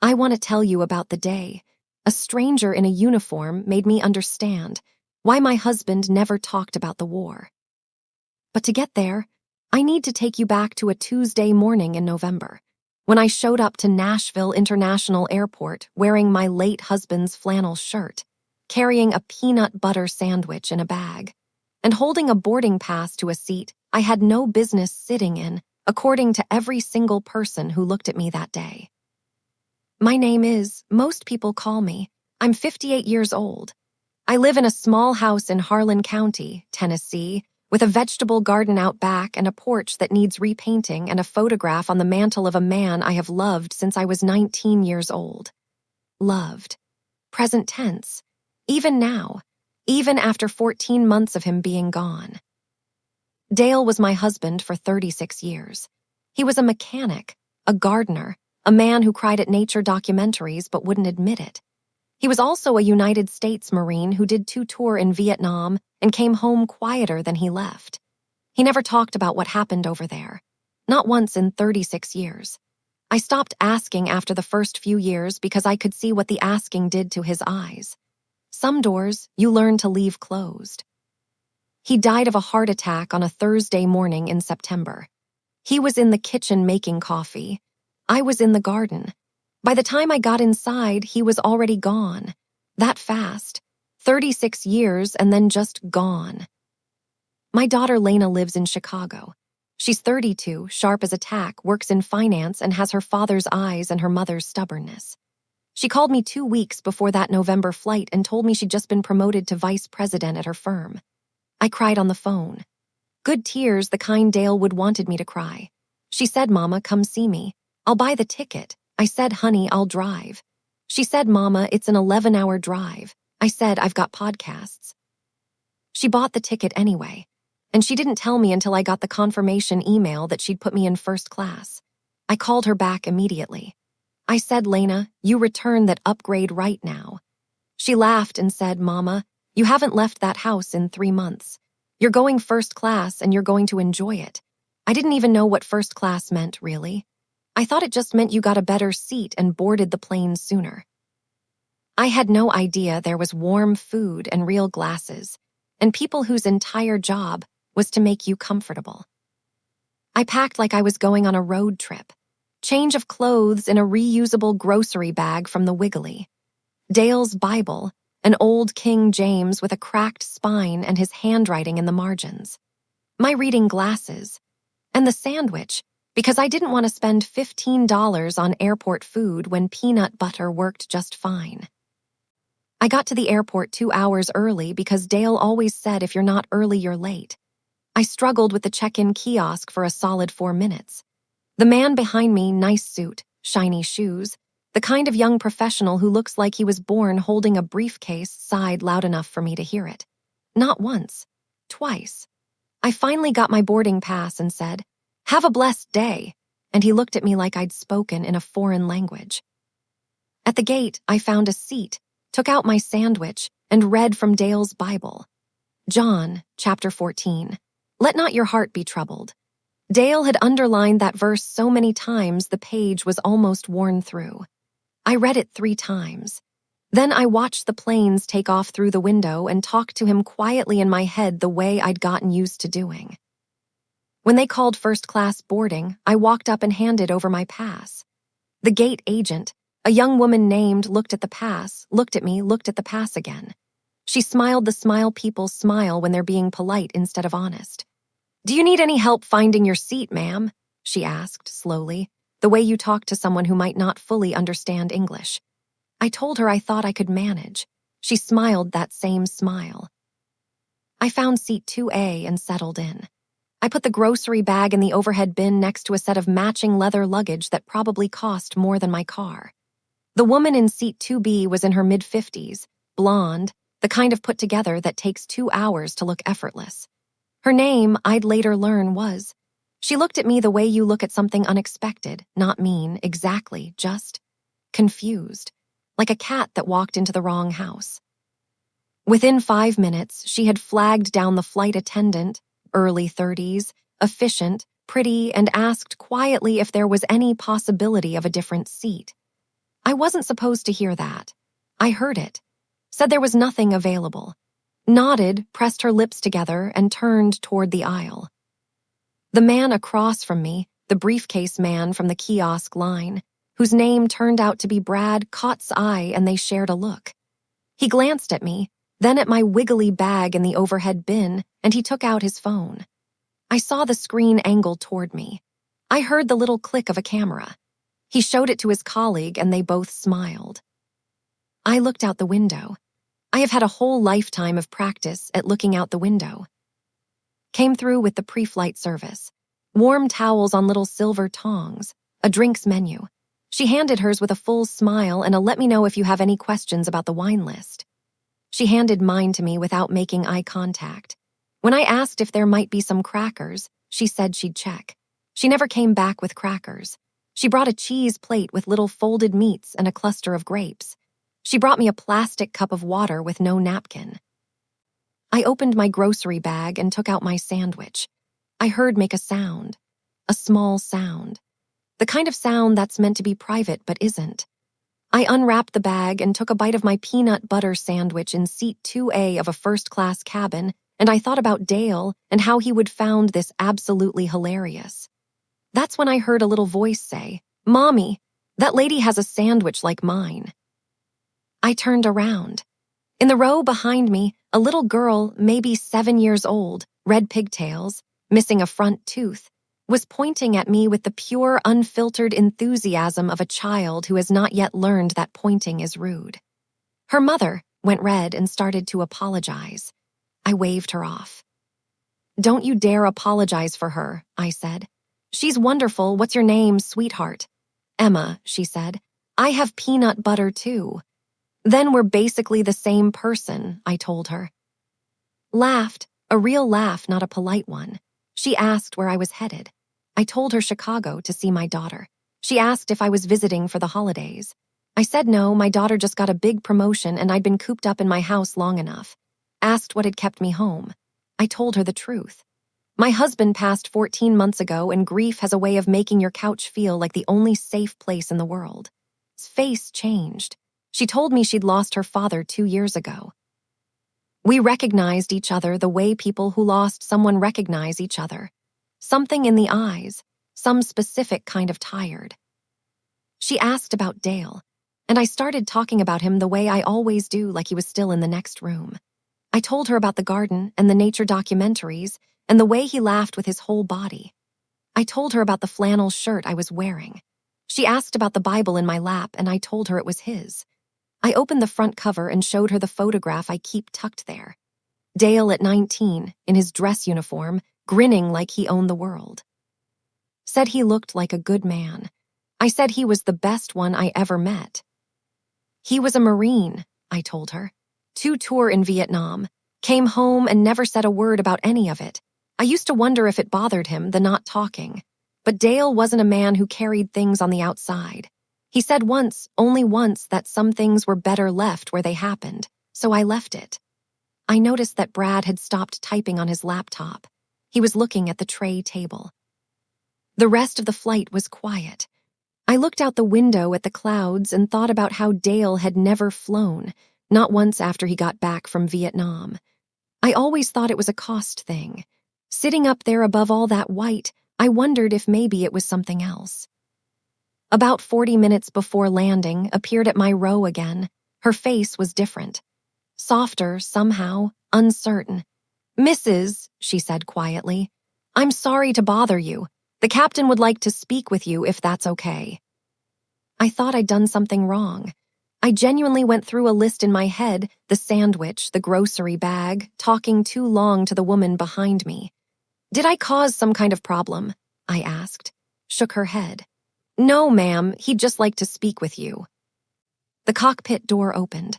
I want to tell you about the day a stranger in a uniform made me understand why my husband never talked about the war. But to get there, I need to take you back to a Tuesday morning in November, when I showed up to Nashville International Airport wearing my late husband's flannel shirt, carrying a peanut butter sandwich in a bag, and holding a boarding pass to a seat I had no business sitting in, according to every single person who looked at me that day. My name is, most people call me, I'm 58 years old. I live in a small house in Harlan County, Tennessee, with a vegetable garden out back and a porch that needs repainting and a photograph on the mantle of a man I have loved since I was 19 years old. Loved. Present tense. Even now. Even after 14 months of him being gone. Dale was my husband for 36 years. He was a mechanic, a gardener, a man who cried at nature documentaries but wouldn't admit it. He was also a United States Marine who did 2 tours in Vietnam and came home quieter than he left. He never talked about what happened over there. Not once in 36 years. I stopped asking after the first few years because I could see what the asking did to his eyes. Some doors you learn to leave closed. He died of a heart attack on a Thursday morning in September. He was in the kitchen making coffee. I was in the garden. By the time I got inside, he was already gone. That fast. 36 years and then just gone. My daughter Lena lives in Chicago. She's 32, sharp as a tack, works in finance, and has her father's eyes and her mother's stubbornness. She called me 2 weeks before that November flight and told me she'd just been promoted to vice president at her firm. I cried on the phone. Good tears, the kind Dale would wanted me to cry. She said, "Mama, come see me. I'll buy the ticket." I said, "Honey, I'll drive." She said, "Mama, it's an 11-hour drive." I said, "I've got podcasts." She bought the ticket anyway, and she didn't tell me until I got the confirmation email that she'd put me in first class. I called her back immediately. I said, "Lena, you return that upgrade right now." She laughed and said, "Mama, you haven't left that house in 3 months. You're going first class and you're going to enjoy it." I didn't even know what first class meant, really. I thought it just meant you got a better seat and boarded the plane sooner. I had no idea there was warm food and real glasses, and people whose entire job was to make you comfortable. I packed like I was going on a road trip. Change of clothes in a reusable grocery bag from the Wiggly. Dale's Bible, an old King James with a cracked spine and his handwriting in the margins. My reading glasses. And the sandwich, because I didn't want to spend $15 on airport food when peanut butter worked just fine. I got to the airport 2 hours early because Dale always said if you're not early, you're late. I struggled with the check-in kiosk for a solid 4 minutes. The man behind me, nice suit, shiny shoes, the kind of young professional who looks like he was born holding a briefcase, sighed loud enough for me to hear it. Not once, twice. I finally got my boarding pass and said, "Have a blessed day," and he looked at me like I'd spoken in a foreign language. At the gate, I found a seat, took out my sandwich, and read from Dale's Bible. John, chapter 14. Let not your heart be troubled. Dale had underlined that verse so many times the page was almost worn through. I read it 3 times. Then I watched the planes take off through the window and talked to him quietly in my head the way I'd gotten used to doing. When they called first-class boarding, I walked up and handed over my pass. The gate agent, a young woman named, looked at the pass, looked at me, looked at the pass again. She smiled the smile people smile when they're being polite instead of honest. "Do you need any help finding your seat, ma'am?" she asked, slowly, the way you talk to someone who might not fully understand English. I told her I thought I could manage. She smiled that same smile. I found seat 2A and settled in. I put the grocery bag in the overhead bin next to a set of matching leather luggage that probably cost more than my car. The woman in seat 2B was in her mid-50s, blonde, the kind of put together that takes 2 hours to look effortless. Her name, I'd later learn, was. She looked at me the way you look at something unexpected, not mean, exactly, just confused, like a cat that walked into the wrong house. Within 5 minutes, she had flagged down the flight attendant, early 30s, efficient, pretty, and asked quietly if there was any possibility of a different seat. I wasn't supposed to hear that. I heard it. Said there was nothing available. Nodded, pressed her lips together, and turned toward the aisle. The man across from me, the briefcase man from the kiosk line, whose name turned out to be Brad, caught eye and they shared a look. He glanced at me, then at my wiggly bag in the overhead bin, and he took out his phone. I saw the screen angle toward me. I heard the little click of a camera. He showed it to his colleague and they both smiled. I looked out the window. I have had a whole lifetime of practice at looking out the window. Came through with the pre-flight service. Warm towels on little silver tongs, a drinks menu. She handed hers with a full smile and a let me know if you have any questions about the wine list. She handed mine to me without making eye contact. When I asked if there might be some crackers, she said she'd check. She never came back with crackers. She brought a cheese plate with little folded meats and a cluster of grapes. She brought me a plastic cup of water with no napkin. I opened my grocery bag and took out my sandwich. I heard make a sound, a small sound, the kind of sound that's meant to be private but isn't. I unwrapped the bag and took a bite of my peanut butter sandwich in seat 2A of a first-class cabin, and I thought about Dale and how he would found this absolutely hilarious. That's when I heard a little voice say, "Mommy, that lady has a sandwich like mine." I turned around. In the row behind me, a little girl, maybe 7 years old, red pigtails, missing a front tooth, was pointing at me with the pure, unfiltered enthusiasm of a child who has not yet learned that pointing is rude. Her mother went red and started to apologize. I waved her off. "Don't you dare apologize for her," I said. "She's wonderful. What's your name, sweetheart?" "Emma," she said. "I have peanut butter too." "Then we're basically the same person," I told her. Laughed, a real laugh, not a polite one. She asked where I was headed. I told her Chicago to see my daughter. She asked if I was visiting for the holidays. I said no, my daughter just got a big promotion and I'd been cooped up in my house long enough. Asked what had kept me home. I told her the truth. My husband passed 14 months ago and grief has a way of making your couch feel like the only safe place in the world. His face changed. She told me she'd lost her father 2 years ago. We recognized each other the way people who lost someone recognize each other. Something in the eyes, some specific kind of tired. She asked about Dale, and I started talking about him the way I always do, like he was still in the next room. I told her about the garden and the nature documentaries and the way he laughed with his whole body. I told her about the flannel shirt I was wearing. She asked about the Bible in my lap, and I told her it was his. I opened the front cover and showed her the photograph I keep tucked there. Dale at 19, in his dress uniform, grinning like he owned the world. Said he looked like a good man. I said he was the best one I ever met. He was a Marine, I told her. 2 tours in Vietnam. Came home and never said a word about any of it. I used to wonder if it bothered him, the not talking. But Dale wasn't a man who carried things on the outside. He said once, only once, that some things were better left where they happened, so I left it. I noticed that Brad had stopped typing on his laptop. He was looking at the tray table. The rest of the flight was quiet. I looked out the window at the clouds and thought about how Dale had never flown, not once after he got back from Vietnam. I always thought it was a cost thing. Sitting up there above all that white, I wondered if maybe it was something else. About 40 minutes before landing, appeared at my row again. Her face was different. Softer, somehow, uncertain. "Mrs.," she said quietly, "I'm sorry to bother you. The captain would like to speak with you if that's okay." I thought I'd done something wrong. I genuinely went through a list in my head, the sandwich, the grocery bag, talking too long to the woman behind me. "Did I cause some kind of problem?" I asked. Shook her head. "No, ma'am, he'd just like to speak with you." The cockpit door opened.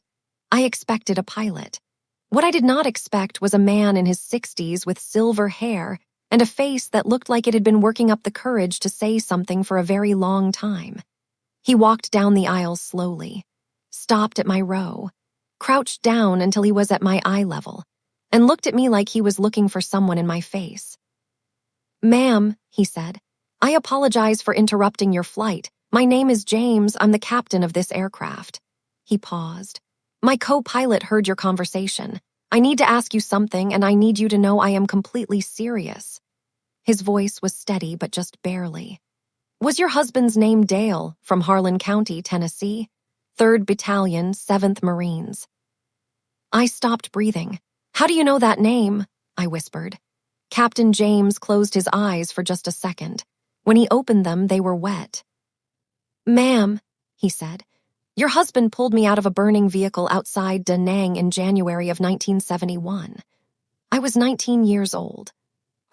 I expected a pilot. What I did not expect was a man in his 60s with silver hair and a face that looked like it had been working up the courage to say something for a very long time. He walked down the aisle slowly, stopped at my row, crouched down until he was at my eye level, and looked at me like he was looking for someone in my face. "Ma'am," he said, "I apologize for interrupting your flight, My name is James. I'm the captain of this aircraft. He paused. My co-pilot heard your conversation. I need to ask you something, and I need you to know I am completely serious. His voice was steady, but just barely. Was your husband's name Dale, from Harlan County, Tennessee? 3rd Battalion, 7th Marines. I stopped breathing. How do you know that name? I whispered. Captain James closed his eyes for just a second. When he opened them, they were wet. Ma'am, he said, your husband pulled me out of a burning vehicle outside Da Nang in January of 1971. I was 19 years old.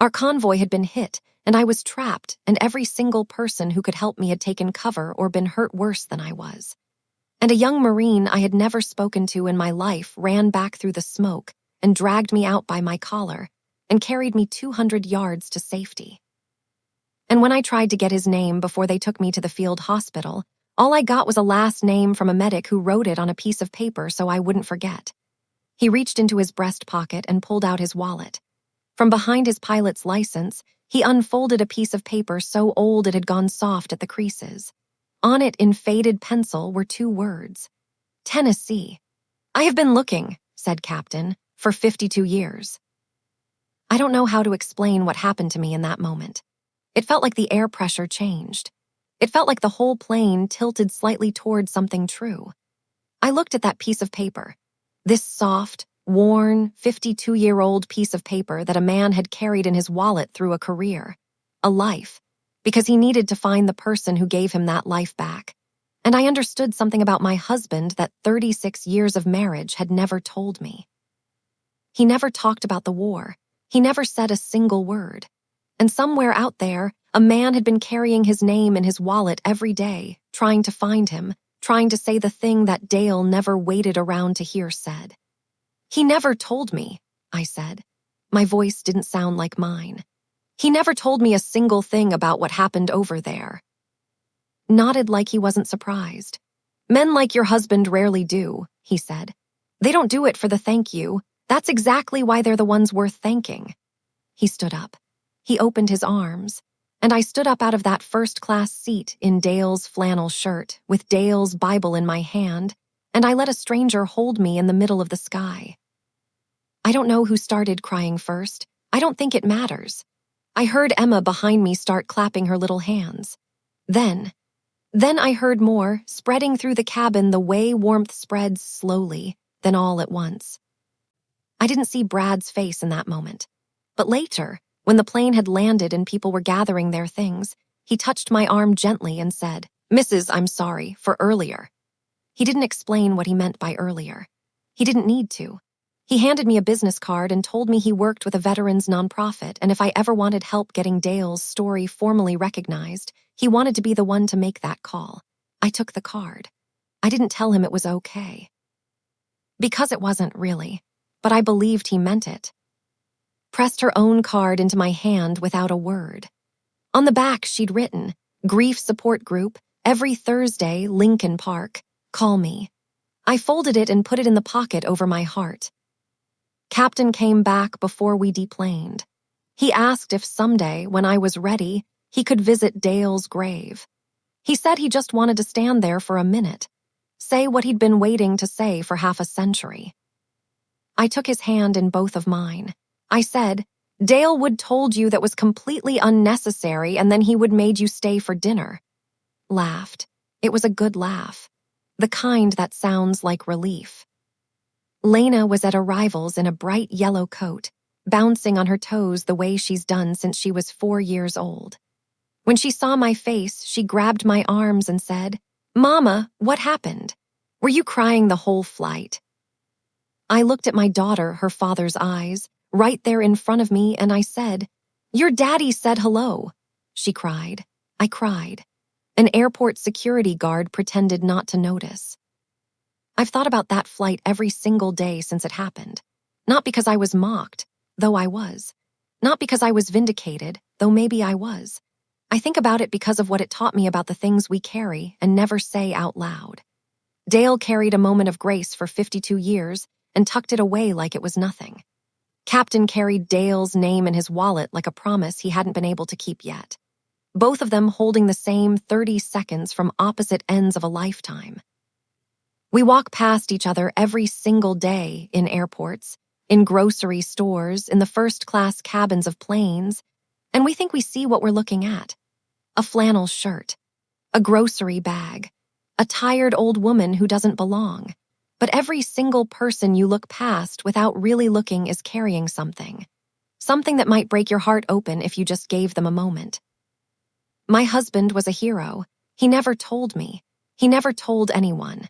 Our convoy had been hit, and I was trapped, and every single person who could help me had taken cover or been hurt worse than I was. And a young Marine I had never spoken to in my life ran back through the smoke and dragged me out by my collar and carried me 200 yards to safety. And when I tried to get his name before they took me to the field hospital, all I got was a last name from a medic who wrote it on a piece of paper so I wouldn't forget. He reached into his breast pocket and pulled out his wallet. From behind his pilot's license, he unfolded a piece of paper so old it had gone soft at the creases. On it, in faded pencil, were 2 words. Tennessee. I have been looking, said Captain, for 52 years. I don't know how to explain what happened to me in that moment. It felt like the air pressure changed. It felt like the whole plane tilted slightly toward something true. I looked at that piece of paper. This soft, worn, 52-year-old piece of paper that a man had carried in his wallet through a career, a life, because he needed to find the person who gave him that life back. And I understood something about my husband that 36 years of marriage had never told me. He never talked about the war. He never said a single word. And somewhere out there, a man had been carrying his name in his wallet every day, trying to find him, trying to say the thing that Dale never waited around to hear said. He never told me, I said. My voice didn't sound like mine. He never told me a single thing about what happened over there. Nodded like he wasn't surprised. Men like your husband rarely do, he said. They don't do it for the thank you. That's exactly why they're the ones worth thanking. He stood up. He opened his arms, and I stood up out of that first-class seat in Dale's flannel shirt, with Dale's Bible in my hand, and I let a stranger hold me in the middle of the sky. I don't know who started crying first. I don't think it matters. I heard Emma behind me start clapping her little hands. Then I heard more, spreading through the cabin the way warmth spreads slowly, then all at once. I didn't see Brad's face in that moment. But later, when the plane had landed and people were gathering their things, he touched my arm gently and said, Mrs., I'm sorry, for earlier. He didn't explain what he meant by earlier. He didn't need to. He handed me a business card and told me he worked with a veterans nonprofit, and if I ever wanted help getting Dale's story formally recognized, he wanted to be the one to make that call. I took the card. I didn't tell him it was okay. Because it wasn't really, but I believed he meant it. Pressed her own card into my hand without a word. On the back, she'd written, Grief Support Group, every Thursday, Lincoln Park. Call me. I folded it and put it in the pocket over my heart. Captain came back before we deplaned. He asked if someday, when I was ready, he could visit Dale's grave. He said he just wanted to stand there for a minute, say what he'd been waiting to say for half a century. I took his hand in both of mine. I said, Dale would told you that was completely unnecessary and then he would made you stay for dinner. Laughed. It was a good laugh. The kind that sounds like relief. Lena was at arrivals in a bright yellow coat, bouncing on her toes the way she's done since she was 4 years old. When she saw my face, she grabbed my arms and said, Mama, what happened? Were you crying the whole flight? I looked at my daughter, her father's eyes, right there in front of me, and I said, Your daddy said hello. She cried. I cried. An airport security guard pretended not to notice. I've thought about that flight every single day since it happened. Not because I was mocked, though I was. Not because I was vindicated, though maybe I was. I think about it because of what it taught me about the things we carry and never say out loud. Dale carried a moment of grace for 52 years and tucked it away like it was nothing. Captain carried Dale's name in his wallet like a promise he hadn't been able to keep yet. both of them holding the same 30 seconds from opposite ends of a lifetime. We walk past each other every single day in airports, in grocery stores, in the first-class cabins of planes, and we think we see what we're looking at. A flannel shirt, a grocery bag, a tired old woman who doesn't belong. But every single person you look past without really looking is carrying something. Something that might break your heart open if you just gave them a moment. My husband was a hero. He never told me. He never told anyone.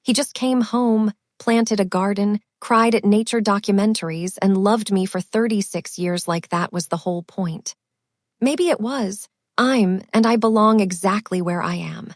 He just came home, planted a garden, cried at nature documentaries, and loved me for 36 years like that was the whole point. Maybe it was. And I belong exactly where I am.